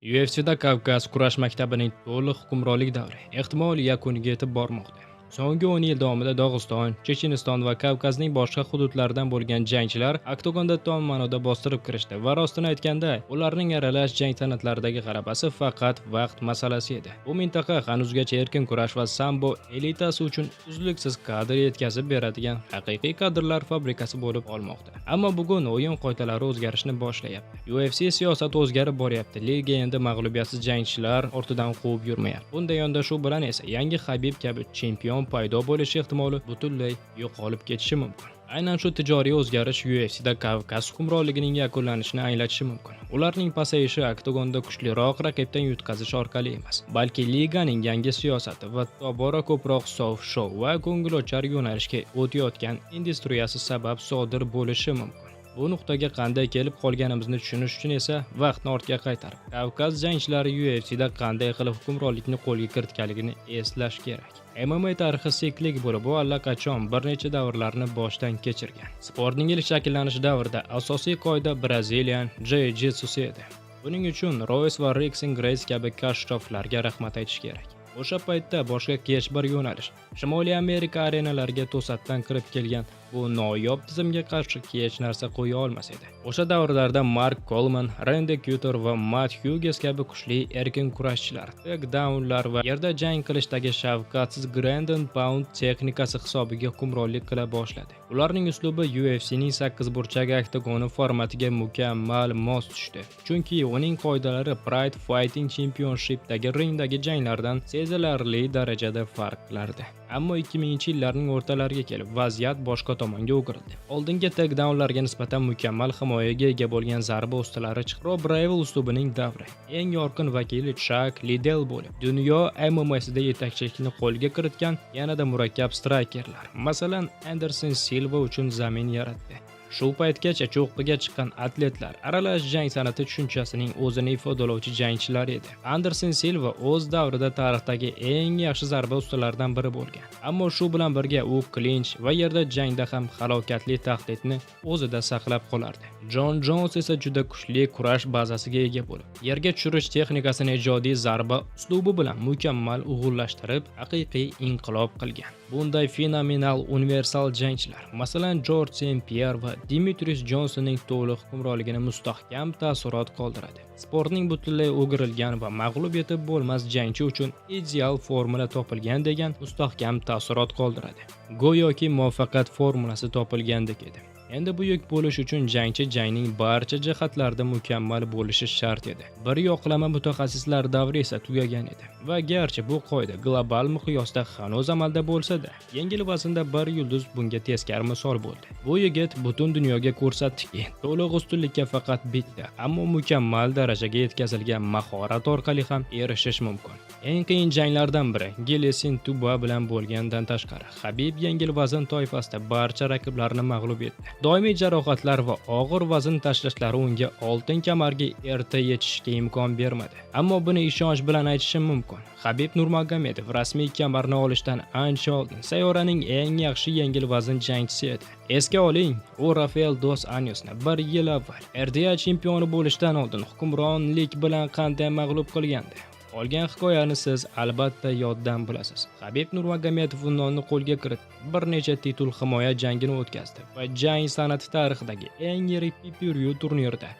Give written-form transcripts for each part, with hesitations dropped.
UFC'da Kavkaz kurash maktabining to'liq hukmronlik davri ehtimol yakuniga yetib bormoqda. So'nggi 10 yil davomida Dog'iston, Checheniston va Kavkazning boshqa hududlaridan bo'lgan jangchilar oktagonda tom ma'noda bostirib kirishdi va rostini aytganda, ularning aralash jang san'atlaridagi g'alabasi faqat vaqt masalasi edi. Bu mintaqa hanuzgacha erkin kurash va sambo elitasi uchun uzluksiz kadr yetkazib beradigan haqiqiy kadrlar fabrikasi bo'lib olmoqda. Ammo bugun o'yin qoidalari o'zgarishni boshlayapti. UFC siyosati o'zgarib boryapti. Liga endi mag'lubiyatsiz jangchilar ortidan quvib yurmayapti. Bunday yondashuv bilan esa yangi Habib kabi chempion paydo bo'lishi ehtimoli butunlay yo'qolib ketishi mumkin. Aynan shu tijoriy o'zgarish UFC'da Kavkaz hukmronligining yakunlanishini anglatishi mumkin. Ularning pasayishi oktagonda kuchliroq raqibdan yutqazish orqali emas, balki liganing yangi siyosati va tobora ko'proq soft show va ko'ngilochar yo'nalishga o'tayotgan industriyasi sabab sodir bo'lishi mumkin. Bu nuqtaga qanday kelib qolganimizni tushunish uchun esa vaqtni ortga qaytarib, Kavkaz jangchilari UFC'da qanday qilib hukmronlikni qo'lga kiritganligini eslash kerak. MMA tarixi siklik bo'lib, bu allaqachon bir necha davrlarni boshdan kechirgan. Sportning ilk shakllanish davrida asosiy qoida Brazilian Jiu-Jitsu edi. Buning uchun Royce va Rickson Gracie kabi kashshoflarga rahmat aytish kerak. O'sha paytda boshqa hech bir yo'nalish Shimoliy Amerika arenalariga to'satdan kirib kelgan bu noyob tizimga qarshi hech narsa qo'ya olmas edi. O'sha davrlarda Mark Coleman, Randy Couture va Matt Hughes kabi kuchli erkin kurashchilar takedownlar va yerda jang qilishdagi shafqatsiz ground and pound texnikasi hisobiga hukmronlik qila boshladi. Ularning uslubi UFC'ning 8 burchak oktagoni formatiga mukammal mos tushdi. Chunki uning qoidalari Pride Fighting Championship'dagi ringdagi janglardan sezilarli darajada farq qilardi. Ammo 2000-yillarning o'rtalariga kelib vaziyat boshqa tomonga o'girildi. Oldingi takedownlarga nisbatan mukammal himoyaga ega bo'lgan zarba ustalari chiqdi. Rob Riggle uslubining davri. Eng yorqin vakili Chuck Liddell bo'lib, dunyo MMA'sida yetakchilikni qo'lga kiritgan yanada murakkab straykerlar, masalan, Anderson Silva uchun zamin yaratdi. Shu paytgacha cho'qqiga chiqqan atletlar aralash jang san'ati tushunchasining o'zini ifodalovchi jangchilar edi. Anderson Silva o'z davrida tarixdagi eng yaxshi zarba ustalaridan biri bo'lgan. Ammo shu bilan birga u klinch va yerda jangda ham halokatli tahdidni o'zida saqlab qolardi. Jon Jones esa juda kuchli kurash bazasiga ega bo'lib, yerga tushirish texnikasini ijodiy zarba uslubi bilan mukammal uyg'unlashtirib, haqiqiy inqilob qilgan. Bunday fenomenal universal jangchilar, masalan, George St. Pierre va Demetrius Johnsonning to'liq hukmronligini mustahkam taassurot qoldiradi. Sportning butunlay o'girilgan va mag'lub etib bo'lmas jangchi uchun ideal formula topilgan degan mustahkam taassurot qoldiradi. Go'yoki muvaffaqiyat formulasi topilgandek edi. Endi buyuk bo'lish uchun jangchi jangning barcha jihatlarida mukammal bo'lishi shart edi. Bir yoqlama mutaxassislar davri esa tugagan edi. Va garchi bu qoida global miqyosda hanuz amalda bo'lsa-da, yengil vaznda bir yulduz bunga teskari misol bo'ldi. Bu yigit butun dunyoga ko'rsatdiki, to'liq ustunlikka faqat bitta, ammo mukammal darajaga yetkazilgan mahorat orqali ham erishish mumkin. Eng qiyin janglardan biri Gilles Tuba bilan bo'lgandan tashqari, Habib yengil vazn toifasida barcha raqiblarini mag'lub etdi. Doimiy jarohatlar va og'ir vazn tashlashlari unga oltin kamarga erta yetishishga imkon bermadi. Ammo buni ishonch bilan aytishim mumkin. Habib Nurmagomedov rasmiy kamarni olishdan ancha oldin sayyoraning eng yaxshi yengil vazn jangchisi edi. Esga oling, u Rafael dos Anjosni 1 yil avval RDA chempioni bo'lishdan oldin hukmronlik bilan qanday mag'lub qilgandi. Qolgan hikoyani siz albatta yoddan bilasiz. Habib Nurmagomedov unvonni qo'lga kiritdi, bir necha titul himoya jangini o'tkazdi va jang san'ati tarixidagi eng yirik pay-per-view turnirida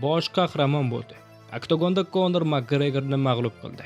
bosh qahramon bo'ldi. Oktagonda Conor McGregorni mag'lub qildi.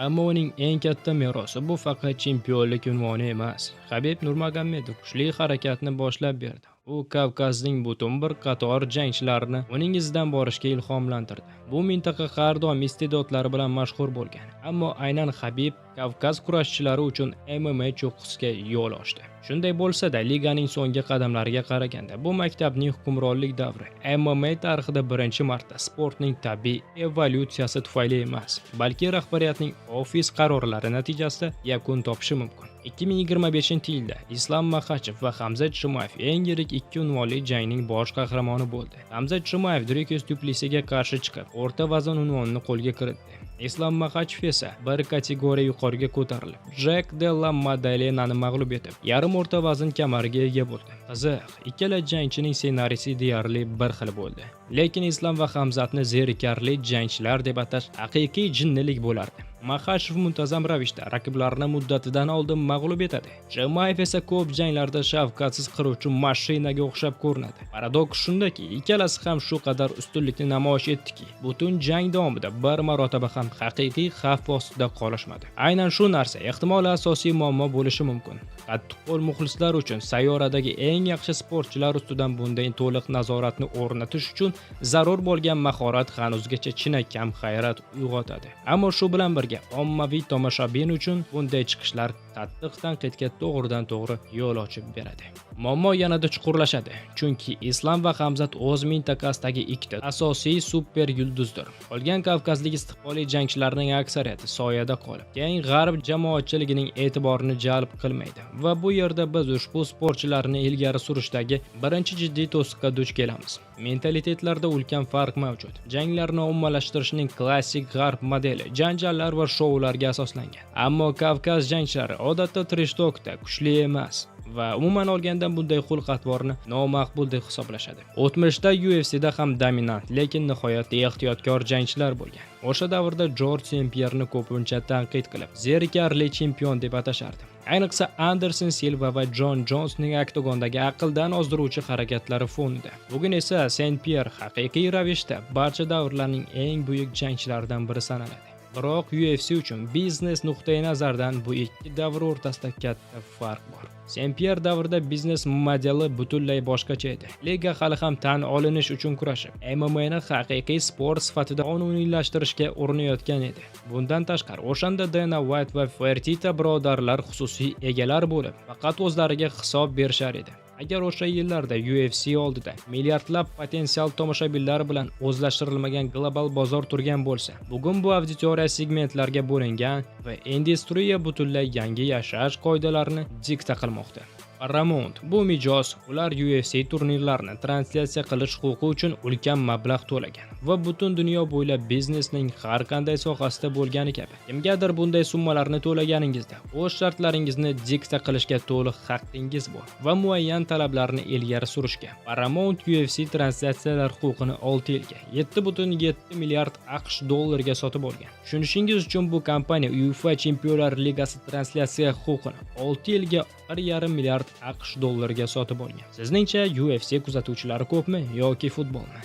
Ammo uning eng katta merosi bu faqat chempionlik unvoni emas. Habib Nurmagomedov kuchli harakatni boshlab berdi. U Kavkazning butun bir qator jangchilarini uning izidan borishga ilhomlantirdi. Bu mintaqa har doim iste'dodlari bilan mashhur bo'lgan. Ammo aynan Habib Kavkaz kurashchilari uchun MMA cho'qqisiga yo'l ochdi. Shunday bo'lsa-da, liganing so'nggi qadamlariga qaraganda, bu maktabning hukmronlik davri MMA tarixida birinchi marta sportning tabiiy evolyutsiyasi tufayli emas, balki rahbariyatning ofis qarorlari natijasida yakun topishi mumkin. 2025-yilda Islom Makhachev va Hamzat Chimayev eng yirik ikki unvonli jangning bosh qahramoni bo'ldi. Hamzat Chimayev Dricus du Plessisga qarshi chiqib, o'rta vazn unvonini qo'lga kiritdi. Islom Makhachev esa bir kategoriya yuqoriga ko'tarilib, Jack Della Maddalenani mag'lub etib, yarim o'rta vazn kamariga ega bo'ldi. Qiziq, ikkala jangchining ssenariysi deyarli bir xil bo'ldi. Lekin Islom va Hamzatni zerikarli jangchilar deb atash haqiqiy jinnilik bo'lardi. Maxashov muntazam ravishda raqiblarini muddatidan oldin mag'lub etadi. Jamayev esa ko'p janglarda shafqatsiz qiruvchi mashinaga o'xshab ko'rinadi. Paradoks shundaki, ikkalasi ham shu qadar ustunlikni namoyish etdiki, butun jang davomida bir marotaba ham haqiqiy xavf ostida qolishmadi. Aynan shu narsa ehtimol asosiy muammo bo'lishi mumkin. Qattiqqo'l muxlislar uchun sayyoradagi eng yaxshi sportchilar ustidan bunday to'liq nazoratni o'rnatish uchun zarur bo'lgan mahorat hanuzgacha chinakam hayrat uyg'otadi. Ammo shu bilan birga ommaviy tomoshabin uchun bunday chiqishlar qattiq tanqidga to'g'ridan to'g'ri yo'l ochib beradi. Muammo yanada chuqurlashadi, chunki Islom va Hamzat o'z mintaqasidagi ikkita asosiy super yulduzdir. Qolgan kavkazlik istiqbolli jangchilarning aksariyati soyada qolib, keng g'arb jamoatchiligining e'tiborini jalb qilmaydi va bu yerda biz ushbu sportchilarni ilgari surishdagi birinchi jiddiy to'siqqa duch kelamiz. Mentalitetlarda ulkan farq mavjud. Janglarni ommalashtirishning klassik g'arb modeli janjallar va shoularga asoslangan. Ammo Kavkaz jangchilari odatda trashtokda kuchli emas va umuman olganda bunday xulq-atvorni nomaqbul deb hisoblashadi. O'tmishda UFC'da ham dominant, lekin nihoyatda ehtiyotkor jangchilar bo'lgan. O'sha davrda Jorj Saint-Pierre'ni ko'pincha tanqid qilib, zerikarli chempion deb atashardi. Ayniqsa Anderson Silva va Jon Jonsning oktagondagi aqldan ozdiruvchi harakatlari fonida. Bugun esa Saint-Pierre haqiqiy ravishda barcha davrlarning eng buyuk jangchilaridan biri sanaladi. Biroq UFC uchun biznes nuqtai nazardan bu ikki davr o'rtasida katta farq bor. Saint-Pierre davrida biznes modeli butunlay boshqacha edi. Liga hali ham tan olinish uchun kurashib, MMA'ni haqiqiy sport sifatida qonuniylashtirishga urinayotgan edi. Bundan tashqari, o'shanda Dana White va Fertitta birodarlar xususiy egalar bo'lib, faqat o'zlariga hisob berishar edi. Agar o'sha yillarda UFC oldida milliardlab potensial tomoshabinlar bilan o'zlashtirilmagan global bozor turgan bo'lsa, bugun bu auditoriya segmentlarga bo'lingan va industriya butunlay yangi yashash qoidalarini dikta qilmoqda. Paramount bu mijoz ular UFC turnirlarini translyatsiya qilish huquqi uchun ulkan mablag' to'lagan va butun dunyo bo'ylab biznesning har qanday sohasida bo'lgani kabi kimgadir bunday summalarni to'laganingizda o'z shartlaringizni dikta qilishga to'liq haqqingiz bor va muayyan talablarni ilgari surishga. Paramount UFC translyatsiyalar huquqini 6 yilga 7,7 milliard AQSh dollariga sotib olgan. Tushunishingiz uchun bu kompaniya UEFA Chempionlar Ligasi translyatsiya huquqini 6 yilga 1,5 milliard AQSh dollariga sotib olgan. Sizningcha UFC kuzatuvchilari ko'pmi yoki futbolmi?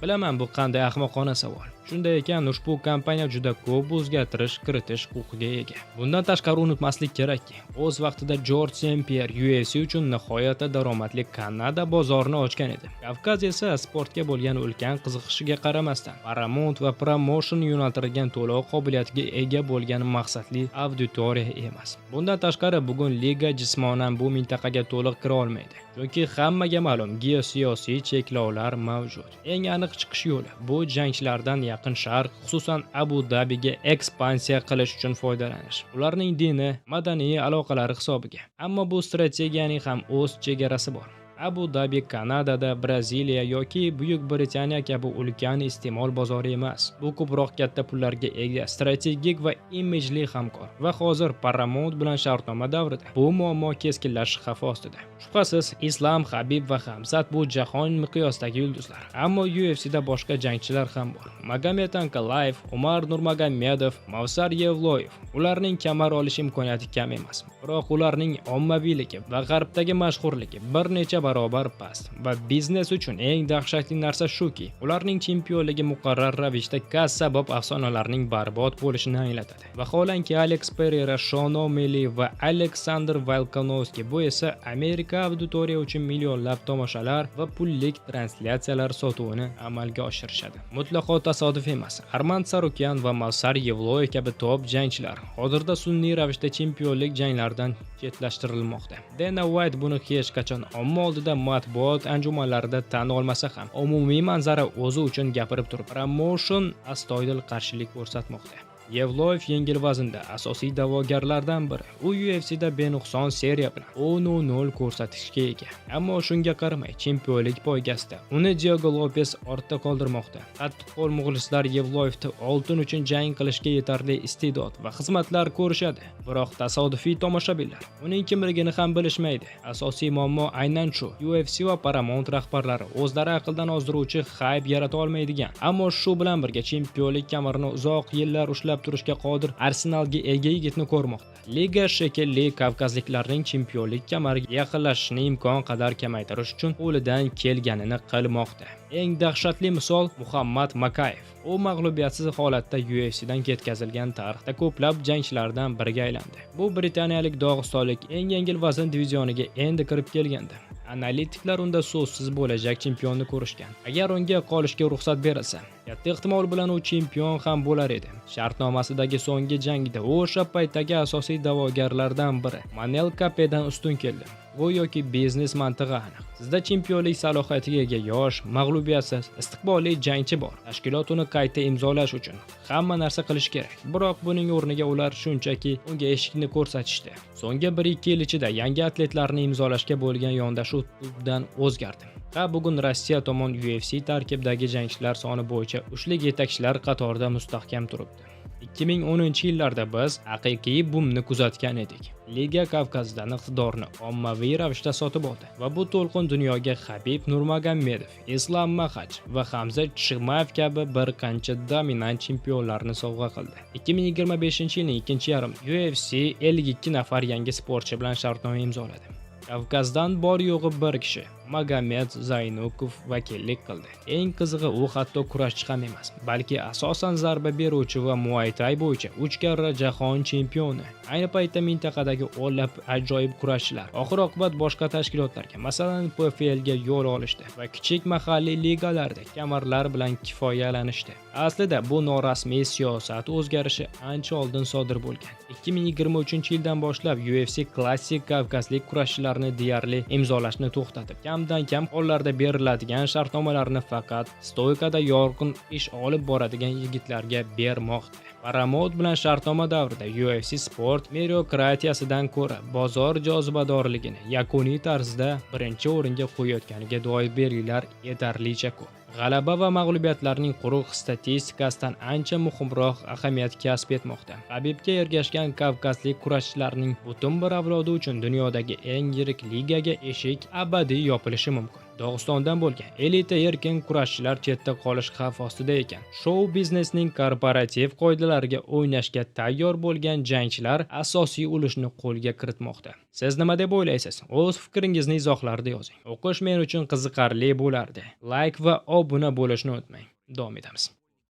Bilaman bu qanday ahmoqona savol. Shunday ekan, ushbu kompaniya juda ko'p o'zgartirish kiritish huquqiga ega. Bundan tashqari unutmaslik kerakki, o'z vaqtida Jorj Saint-Pierre UFC uchun nihoyatda daromadli Kanada bozorini ochgan edi. Kavkaz esa sportga bo'lgan ulkan qiziqishiga qaramasdan, Paramount va promotion yo'naltirilgan to'lov qobiliyatiga ega bo'lgan maqsadli auditoriya emas. Bundan tashqari, bugun liga jismonan bu mintaqaga to'liq kira olmaydi. Chunki hammaga ma'lum, geosiyosiy cheklovlar mavjud. Eng aniq chiqish yo'li bu jangchilardan Yaqin Sharq, xususan Abu Dabiga ekspansiya qilish uchun foydalanish. Ularning dini, madaniy aloqalari hisobiga. Ammo bu strategiyaning ham o'z chegarasi bor. Abu Dabi Kanadada, Braziliya yoki Buyuk Britaniya kabi ulkan iste'mol bozori emas. Bu ko'proq katta pullarga ega, strategik va imijli hamkor. Va hozir Paramount bilan shartnoma davrida bu muammo keskinlashish xavfi ostida. Shubhasiz, Islom, Habib va Hamzat bu jahon miqyosidagi yulduzlar. Ammo UFC'da boshqa jangchilar ham bor. Magomed Ankalayev, Umar Nurmagomedov, Mavsar Yevloyev. Ularning kamar olish imkoniyati kam emas. Biroq ularning ommaviyligi va g'arbdagi mashhurligi bir necha barobar past va biznes uchun eng dahshatli narsa shuki, ularning chempionligi muqarrar ravishda kassabop afsonalarning barbod bo'lishini anglatadi. Vaholanki Alex Pereira, Sean O'Malley va Alexander Volkanovski bu esa Amerika auditoriya uchun millionlab tomoshalar va pullik translyatsiyalar sotuvini amalga oshirishadi. Mutlaqo tasodif emas. Armand Sarukyan va Mavsar Yevloyev kabi top jangchilar hozirda sun'iy ravishda chempionlik janglaridan chetlashtirilmoqda. Dana White buni hech qachon omma oldida matbuot anjumanlarida tan olmasa ham, umumiy manzara o'zi uchun gapirib turib, promotion astoydil qarshilik ko'rsatmoqda. Yevloyev yengil vaznda asosiy da'vogarlardan biri. U UFC'da benuqson seriya bilan 10-0 ko'rsatkichga ega. Ammo shunga qaramay chempionlik poygasida uni Diego Lopes ortda qoldirmoqda. Qattiqqo'l muxlislar Yevloyevni oltin uchun jang qilishga yetarli iste'dod va xizmatlar ko'rishadi. Biroq tasodifiy tomoshabinlar uning kimligini ham bilishmaydi. Asosiy muammo aynan shu. UFC va Paramount rahbarlari o'zlari aqldan ozdiruvchi hayp yarata olmaydigan, ammo shu bilan birga chempionlik kamarini uzoq yillar ushlab turishga qodir arsenalga ega yigitni ko'rmoqda. Liga shekilli kavkazliklarning chempionlik kamariga yaqinlashishni imkon qadar kamaytirish uchun qo'lidan kelganini qilmoqda. Eng dahshatli misol Muhammad Makayev. U mag'lubiyatsiz holatda UFC'dan ketkazilgan tarixda ko'plab jangchilardan biriga aylandi. Bu britaniyalik dog'istonlik eng yengil vazn divizioniga endi kirib kelgandi. Analitiklar unda so'zsiz bo'lajak chempionni ko'rishgan. Agar unga qolishga ruxsat berilsa, katta ehtimol bilan u chempion ham bo'lar edi. Shartnomasidagi so'nggi jangida u o'sha paytdagi asosiy da'vogarlardan biri Manel Kape'dan ustun keldi. Go'yoki biznes mantig'i aniq. Sizda chempionlik salohiyatiga ega yosh, mag'lubiyatsiz, istiqbolli jangchi bor. Tashkilot uni qayta imzolash uchun hamma narsa qilish kerak. Biroq buning o'rniga ular shunchaki unga eshikni ko'rsatishdi. So'nggi 1-2 yil ichida yangi atletlarni imzolashga bo'lgan yondashuv tubdan o'zgardi. Bugun Rossiya tomon UFC tarkibidagi jangchilar soni bo'yicha uchlik yetakchilar qatorida mustahkam turibdi. 2010-yillarda biz haqiqiy bumni kuzatgan edik. Liga Kavkazdan iqtidorni ommaviy ravishda sotib oldi va bu to'lqin dunyoga Habib Nurmagomedov, Islam Makhachev va Hamza Chimaev kabi bir qancha dominant chempionlarni sovg'a qildi. 2025-yilning ikkinchi yarmida UFC 52 nafar yangi sportchi bilan shartnoma imzoladi. Kavkazdan bor yo'g'i bir kishi Magomed Zaynukov vakillik qildi. Eng qizig'i u hatto kurashchi ham emas, balki asosan zarba beruvchi va Muay Thai bo'yicha 3 karra jahon chempioni. Ayni paytda mintaqadagi o'nlab ajoyib kurashchilar oxir-oqibat boshqa tashkilotlarga, masalan PFLga yo'l olishdi va kichik mahalliy ligalarda kamarlar bilan kifoyalanishdi. Aslida bu norasmiy siyosat o'zgarishi ancha oldin sodir bo'lgan. 2023-yildan boshlab UFC klassik kavkazlik kurashchilarni deyarli imzolashni to'xtatib, kamdan kam hollarda beriladigan shartnomalarni faqat stoykada yorqin ish olib boradigan yigitlarga bermoqda. Paramount bilan shartnoma davrida UFC sport meritokratiyasidan ko'ra bozor jozibadorligini yakuniy tarzda birinchi o'ringa qo'yayotganiga doir belgilar yetarlicha ko'p. G'alaba va mag'lubiyatlarning quruq statistikasidan ancha muhimroq ahamiyat kasb etmoqda. Habibga ergashgan kavkazlik kurashchilarning butun bir avlodi uchun dunyodagi eng yirik ligaga eshik abadiy yopilishi mumkin. Dog'istondan bo'lgan elita erkin kurashchilar chetda qolish xavf ostida ekan. Shou biznesning korporativ qoidalariga o'ynashga tayyor bo'lgan jangchilar asosiy ulushni qo'lga kiritmoqda. Siz nima deb o'ylaysiz? O'z fikringizni izohlarda yozing. O'qish men uchun qiziqarli bo'lardi. Like va obuna bo'lishni unutmang. Davom etamiz.